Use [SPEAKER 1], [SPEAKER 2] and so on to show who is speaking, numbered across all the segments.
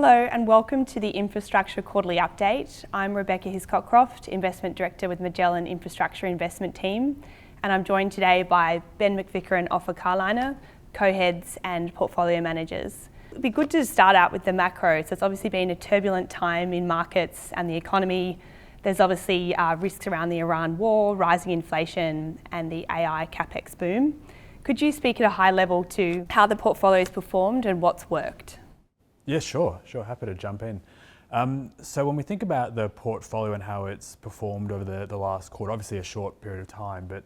[SPEAKER 1] Hello and welcome to the Infrastructure Quarterly Update. I'm Rebecca Hiscock-Croft, Investment Director with Magellan Infrastructure Investment Team, and I'm joined today by Ben McVicar and Ofer Karliner, co-heads and portfolio managers. It'd be good to start out with the macro. So it's obviously been a turbulent time in markets and the economy. There's obviously risks around the Iran war, rising inflation and the AI capex boom. Could you speak at a high level to how the portfolio's performed and what's worked?
[SPEAKER 2] Yeah, sure. Happy to jump in. So when we think about the portfolio and how it's performed over the last quarter, obviously a short period of time, but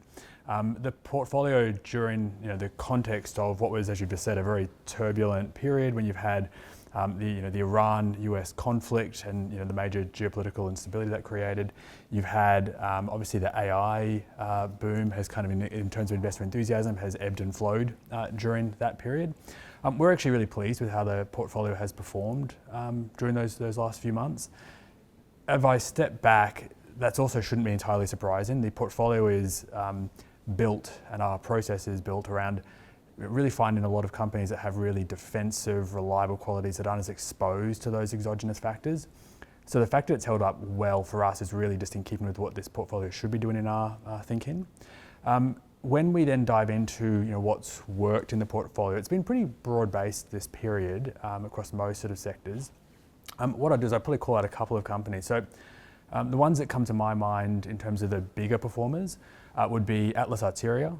[SPEAKER 2] the portfolio during the context of what was, as you just said, a very turbulent period when you've had the Iran-US conflict and the major geopolitical instability that created. You've had obviously the AI boom has kind of in terms of investor enthusiasm has ebbed and flowed during that period. We're actually really pleased with how the portfolio has performed during those last few months. If I step back, that also shouldn't be entirely surprising. The portfolio is built and our process is built around really finding a lot of companies that have really defensive, reliable qualities that aren't as exposed to those exogenous factors. So the fact that it's held up well for us is really just in keeping with what this portfolio should be doing in our thinking. When we then dive into what's worked in the portfolio, it's been pretty broad-based this period across most sort of sectors. What I do is I probably call out a couple of companies. So the ones that come to my mind in terms of the bigger performers would be Atlas Arteria.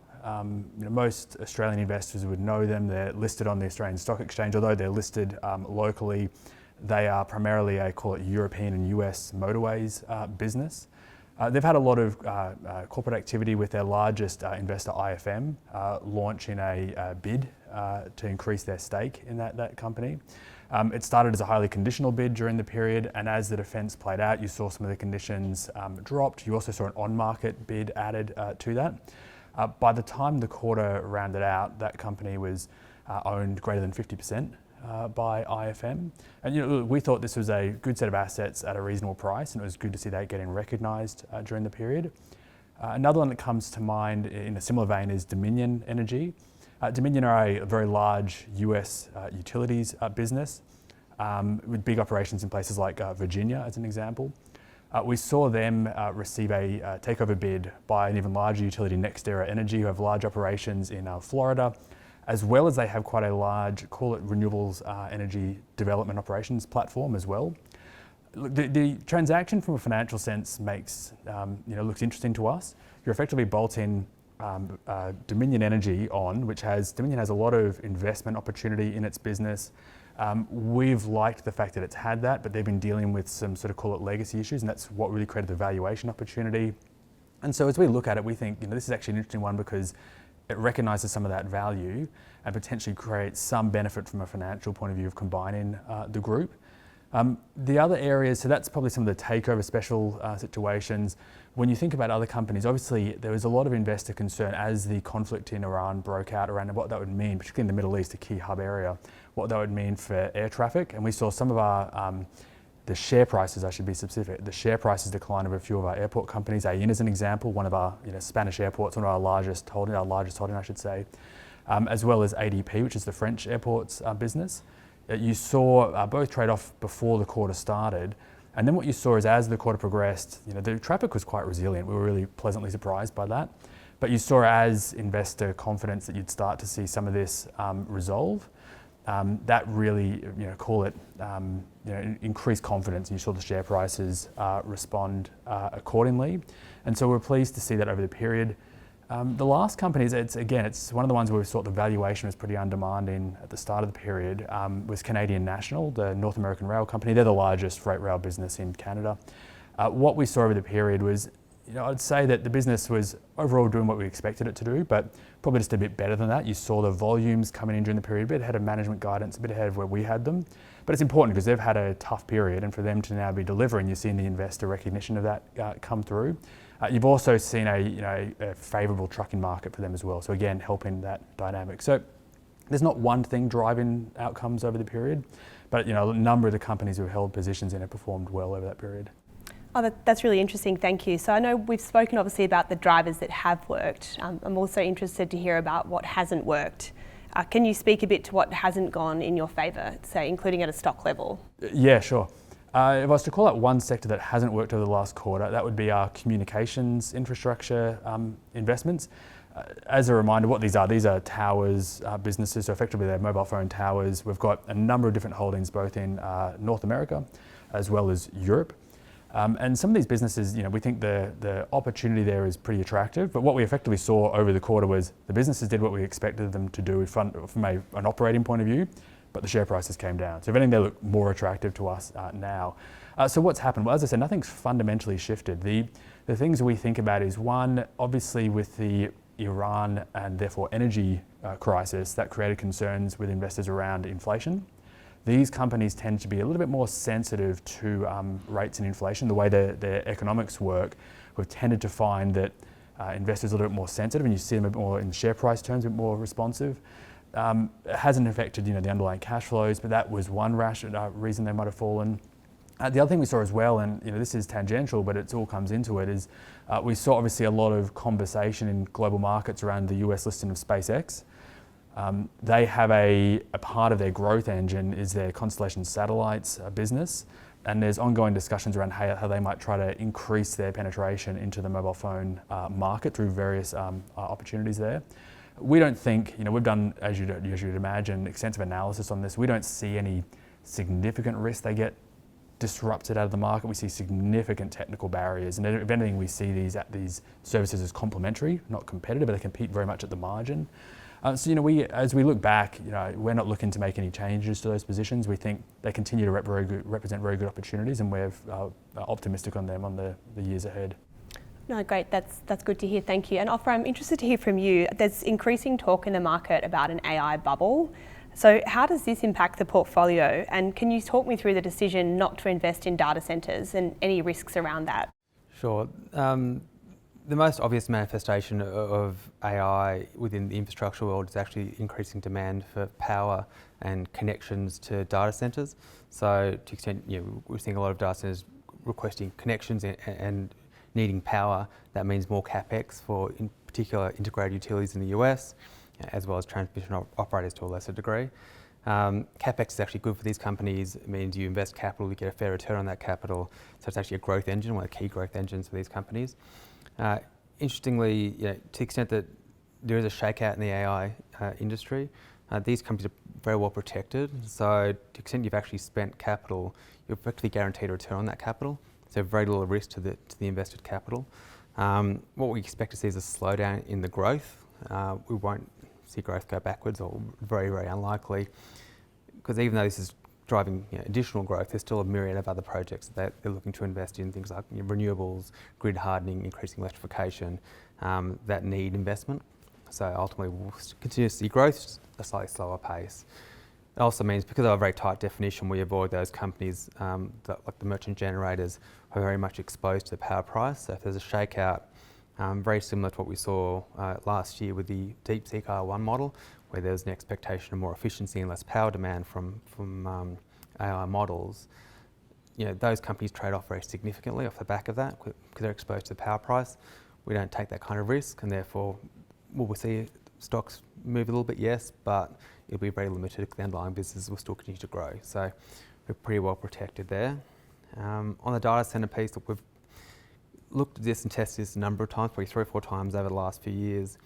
[SPEAKER 2] Most Australian investors would know them. They're listed on the Australian Stock Exchange, although they're listed locally. They are primarily a, call it European and US motorways business. They've had a lot of corporate activity with their largest investor, IFM, launching a bid to increase their stake in that company. It started as a highly conditional bid during the period, and as the defence played out, you saw some of the conditions dropped. You also saw an on-market bid added to that. By the time the quarter rounded out, that company was owned greater than 50% by IFM. And we thought this was a good set of assets at a reasonable price, and it was good to see that getting recognised during the period. Another one that comes to mind in a similar vein is Dominion Energy. Dominion are a very large US utilities business with big operations in places like Virginia, as an example. We saw them receive a takeover bid by an even larger utility, NextEra Energy, who have large operations in Florida, as well as they have quite a large, call it renewables energy development operations platform as well. The transaction from a financial sense makes, looks interesting to us. You're effectively bolting Dominion Energy on, Dominion has a lot of investment opportunity in its business. We've liked the fact that it's had that, but they've been dealing with some sort of, call it legacy issues, and that's what really created the valuation opportunity. And so as we look at it, we think, this is actually an interesting one because it recognises some of that value and potentially creates some benefit from a financial point of view of combining the group. The other areas, so that's probably some of the takeover special situations. When you think about other companies, obviously there was a lot of investor concern as the conflict in Iran broke out around what that would mean, particularly in the Middle East, a key hub area, what that would mean for air traffic. And we saw some of our the share prices, I should be specific, the share prices decline of a few of our airport companies. AIN is an example, one of our Spanish airports, one of our largest holding, I should say, as well as ADP, which is the French airports business. You saw both trade off before the quarter started. And then what you saw is as the quarter progressed, the traffic was quite resilient. We were really pleasantly surprised by that. But you saw as investor confidence that you'd start to see some of this resolve. That really, increased confidence, and you saw the share prices respond accordingly. And so we're pleased to see that over the period. The last company, it's one of the ones where we thought the valuation was pretty undemanding at the start of the period, was Canadian National, the North American rail company. They're the largest freight rail business in Canada. What we saw over the period was, I'd say that the business was overall doing what we expected it to do, but probably just a bit better than that. You saw the volumes coming in during the period, a bit ahead of management guidance, a bit ahead of where we had them. But it's important because they've had a tough period, and for them to now be delivering, you're seeing the investor recognition of that come through. You've also seen a favourable trucking market for them as well. So again, helping that dynamic. So there's not one thing driving outcomes over the period, but a number of the companies who have held positions in have performed well over that period.
[SPEAKER 1] Oh, that's really interesting, thank you. So I know we've spoken obviously about the drivers that have worked. I'm also interested to hear about what hasn't worked. Can you speak a bit to what hasn't gone in your favour, say, including at a stock level?
[SPEAKER 2] Yeah, sure. If I was to call out one sector that hasn't worked over the last quarter, that would be our communications infrastructure investments. As a reminder, what these are towers businesses, so effectively they're mobile phone towers. We've got a number of different holdings both in North America as well as Europe. And some of these businesses, we think the opportunity there is pretty attractive, but what we effectively saw over the quarter was the businesses did what we expected them to do from an operating point of view, but the share prices came down. So if anything, they look more attractive to us now. So what's happened? Well, as I said, nothing's fundamentally shifted. The things we think about is, one, obviously with the Iran and therefore energy crisis, that created concerns with investors around inflation. These companies tend to be a little bit more sensitive to rates and inflation. The way their economics work, we've tended to find that investors are a little bit more sensitive, and you see them a bit more in share price terms, a bit more responsive. It hasn't affected the underlying cash flows, but that was one reason they might have fallen. The other thing we saw as well, and this is tangential, but it all comes into it, is we saw obviously a lot of conversation in global markets around the US listing of SpaceX. They have a part of their growth engine is their constellation satellites business, and there's ongoing discussions around how they might try to increase their penetration into the mobile phone market through various opportunities there. We don't think, we've done, as you'd imagine, extensive analysis on this. We don't see any significant risk they get disrupted out of the market. We see significant technical barriers, and if anything, we see these services as complementary, not competitive, but they compete very much at the margin. So as we look back, we're not looking to make any changes to those positions. We think they continue to represent very good opportunities, and we're optimistic on them on the years ahead.
[SPEAKER 1] No, great. That's good to hear. Thank you. And Ofer, I'm interested to hear from you. There's increasing talk in the market about an AI bubble. So how does this impact the portfolio? And can you talk me through the decision not to invest in data centres and any risks around that?
[SPEAKER 3] Sure. The most obvious manifestation of AI within the infrastructure world is actually increasing demand for power and connections to data centres. So to the extent, we're seeing a lot of data centres requesting connections and needing power. That means more capex for, in particular, integrated utilities in the US, as well as transmission operators to a lesser degree. Capex is actually good for these companies. It means you invest capital, you get a fair return on that capital. So it's actually a growth engine, one of the key growth engines for these companies. Interestingly, to the extent that there is a shakeout in the AI industry, these companies are very well protected. So to the extent you've actually spent capital, you're effectively guaranteed a return on that capital. So very little risk to the invested capital. What we expect to see is a slowdown in the growth. We won't see growth go backwards, or very, very unlikely, because even though this is driving additional growth, there's still a myriad of other projects that they're looking to invest in, things like renewables, grid hardening, increasing electrification, that need investment. So ultimately we'll continue to see growth at a slightly slower pace. It also means, because of a very tight definition, we avoid those companies like the merchant generators who are very much exposed to the power price. So if there's a shakeout, very similar to what we saw last year with the DeepSeek R1 model, where there's an expectation of more efficiency and less power demand from AI models. Those companies trade off very significantly off the back of that because they're exposed to the power price. We don't take that kind of risk, and therefore will we see stocks move a little bit? Yes, but it'll be very limited because the underlying business will still continue to grow. So we're pretty well protected there. On the data centre piece, we've looked at this and tested this a number of times, probably 3 or 4 times over the last few years.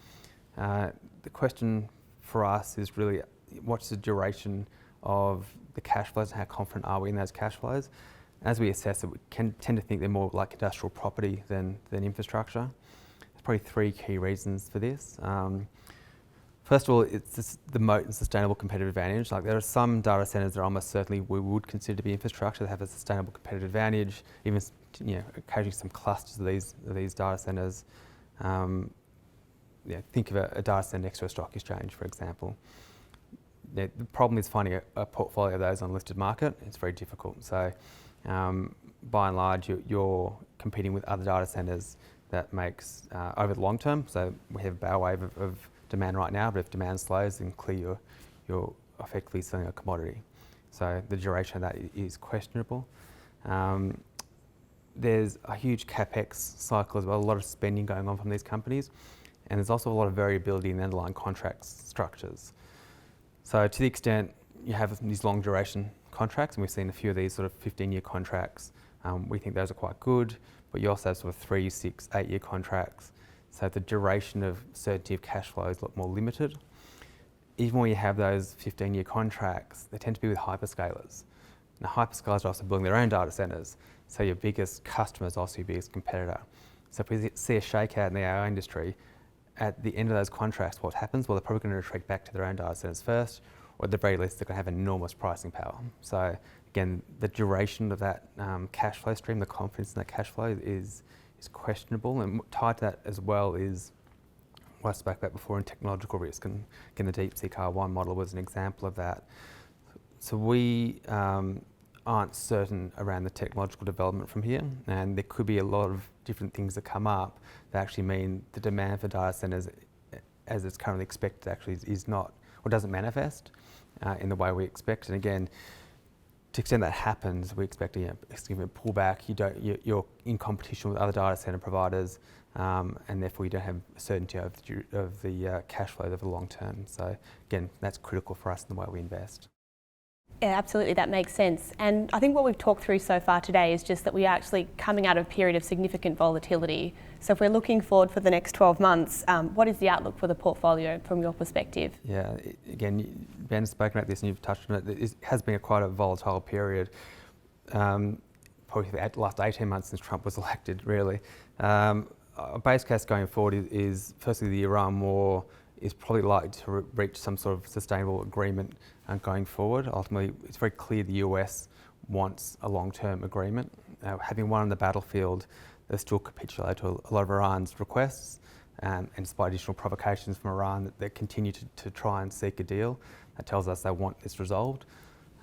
[SPEAKER 3] The question for us is really, what's the duration of the cash flows and how confident are we in those cash flows? As we assess it, we can tend to think they're more like industrial property than infrastructure. There's probably 3 key reasons for this. First of all, it's just the moat and sustainable competitive advantage. Like, there are some data centres that almost certainly we would consider to be infrastructure that have a sustainable competitive advantage, even occasionally some clusters of these data centres. Think of a data centre next to a stock exchange, for example. The problem is finding a portfolio of those on a listed market. It's very difficult. So by and large, you're competing with other data centres that makes over the long term. So we have a bow wave of demand right now, but if demand slows, then clearly you're effectively selling a commodity. So the duration of that is questionable. There's a huge capex cycle as well, a lot of spending going on from these companies, and there's also a lot of variability in the underlying contract structures. So to the extent you have these long duration contracts, and we've seen a few of these sort of 15-year contracts, we think those are quite good, but you also have sort of 3, 6, 8-year contracts. So the duration of certainty of cash flow is a lot more limited. Even when you have those 15-year contracts, they tend to be with hyperscalers. Now hyperscalers are also building their own data centers, so your biggest customer is also your biggest competitor. So if we see a shakeout in the AI industry, at the end of those contracts, what happens? Well, they're probably going to retreat back to their own data centers first, or at the very least, they're going to have enormous pricing power. So again, the duration of that cash flow stream, the confidence in that cash flow is questionable, and tied to that as well is what I spoke about before in technological risk, and again, the DeepSeek R1 model was an example of that. So we aren't certain around the technological development from here, and there could be a lot of different things that come up that actually mean the demand for data centers as it's currently expected actually is not, or doesn't manifest in the way we expect. And again, to the extent that happens, we expect a significant pullback. You're in competition with other data center providers, and therefore you don't have certainty of the cash flow over the long term. So again, that's critical for us in the way we invest.
[SPEAKER 1] Yeah, absolutely, that makes sense. And I think what we've talked through so far today is just that we are actually coming out of a period of significant volatility. So if we're looking forward for the next 12 months, what is the outlook for the portfolio from your perspective?
[SPEAKER 3] Yeah, again, Ben's spoken about this and you've touched on it. It has been quite a volatile period, probably the last 18 months since Trump was elected, really. Our base case going forward is firstly the Iran war is probably likely to reach some sort of sustainable agreement going forward. Ultimately, it's very clear the US wants a long-term agreement. Having won on the battlefield, they still capitulate to a lot of Iran's requests, and despite additional provocations from Iran, they continue to try and seek a deal. That tells us they want this resolved.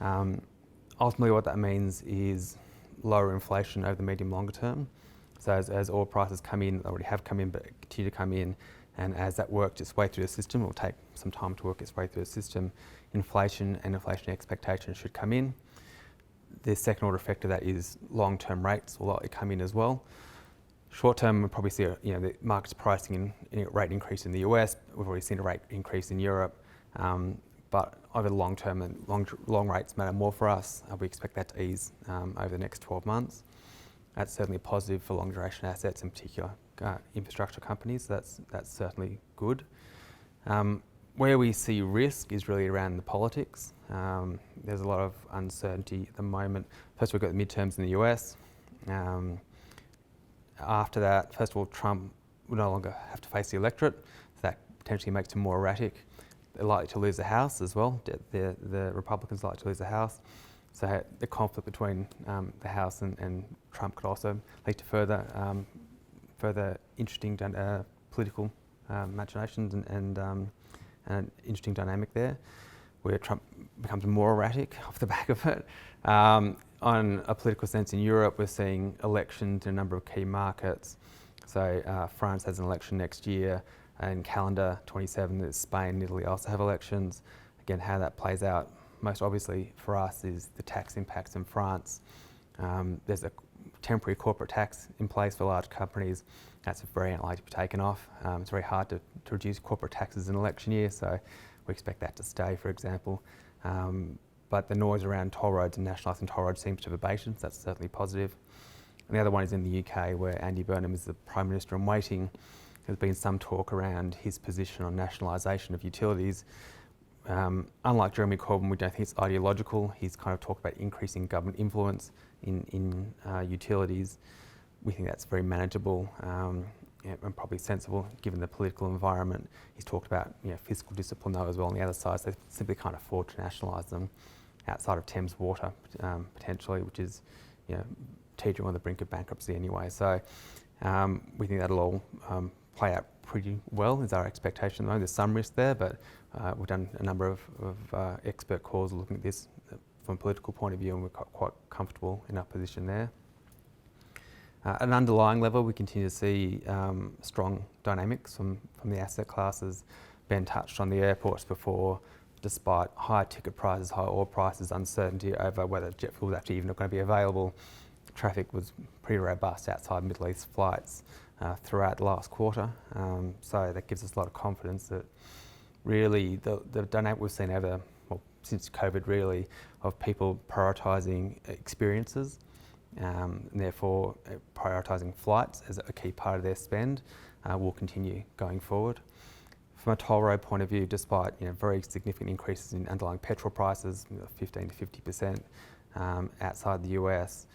[SPEAKER 3] Ultimately, what that means is lower inflation over the medium longer term. So as oil prices come in, they already have come in, but continue to come in, and as that works its way through the system, it will take some time to work its way through the system, inflation and inflation expectations should come in. The second order effect of that is long-term rates will likely come in as well. Short term, we'll probably see the market's pricing in a rate increase in the US. We've already seen a rate increase in Europe, but over the long term, and long rates matter more for us. We expect that to ease over the next 12 months. That's certainly positive for long duration assets, in particular infrastructure companies. That's certainly good. Where we see risk is really around the politics. There's a lot of uncertainty at the moment. First, we've got the midterms in the US. After that, first of all, Trump will no longer have to face the electorate. So that potentially makes him more erratic. They're likely to lose the House as well. The Republicans are likely to lose the House. So the conflict between the House and Trump could also lead to further interesting political machinations and an interesting dynamic there, where Trump becomes more erratic off the back of it. On a political sense in Europe, we're seeing elections in a number of key markets. So France has an election next year, and calendar 27, Spain and Italy also have elections. Again, how that plays out, most obviously for us, is the tax impacts in France. There's a temporary corporate tax in place for large companies. That's very unlikely to be taken off. It's very hard to reduce corporate taxes in an election year, so we expect that to stay, for example. But the noise around toll roads and nationalising toll roads seems to have abated, so that's certainly positive. And the other one is in the UK, where Andy Burnham is the Prime Minister in waiting. There's been some talk around his position on nationalisation of utilities. Unlike Jeremy Corbyn, we don't think it's ideological. He's kind of talked about increasing government influence in utilities. We think that's very manageable and probably sensible given the political environment. He's talked about fiscal discipline though as well on the other side, so they simply can't afford to nationalise them outside of Thames Water potentially, which is teetering on the brink of bankruptcy anyway. So we think that'll all play out pretty well is our expectation at the moment. There's some risk there, but we've done a number of expert calls looking at this from a political point of view, and we're quite comfortable in our position there. At an underlying level, we continue to see strong dynamics from the asset classes. Ben touched on the airports before. Despite high ticket prices, high oil prices, uncertainty over whether jet fuel was actually even going to be available, traffic was pretty robust outside Middle East flights throughout the last quarter. So that gives us a lot of confidence that really the dynamic we've seen since COVID really, of people prioritising experiences, and therefore prioritising flights as a key part of their spend will continue going forward. From a toll road point of view, despite very significant increases in underlying petrol prices, 15 to 50% outside the US,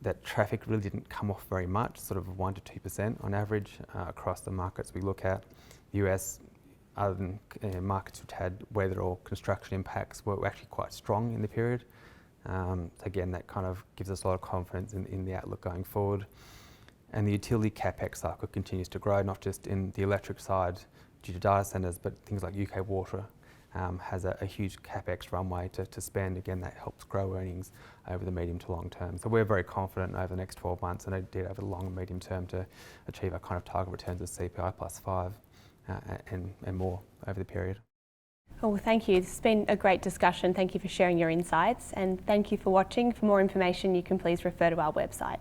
[SPEAKER 3] that traffic really didn't come off very much, sort of 1 to 2% on average across the markets we look at. The US, other than markets which had weather or construction impacts, were actually quite strong in the period. So again, that kind of gives us a lot of confidence in the outlook going forward. And the utility capex cycle continues to grow, not just in the electric side due to data centres, but things like UK Water has a huge capex runway to spend. Again, that helps grow earnings over the medium to long term. So we're very confident over the next 12 months and indeed over the long and medium term to achieve our kind of target returns of CPI plus 5 and more over the period.
[SPEAKER 1] Well, thank you. This has been a great discussion. Thank you for sharing your insights, and thank you for watching. For more information, you can please refer to our website.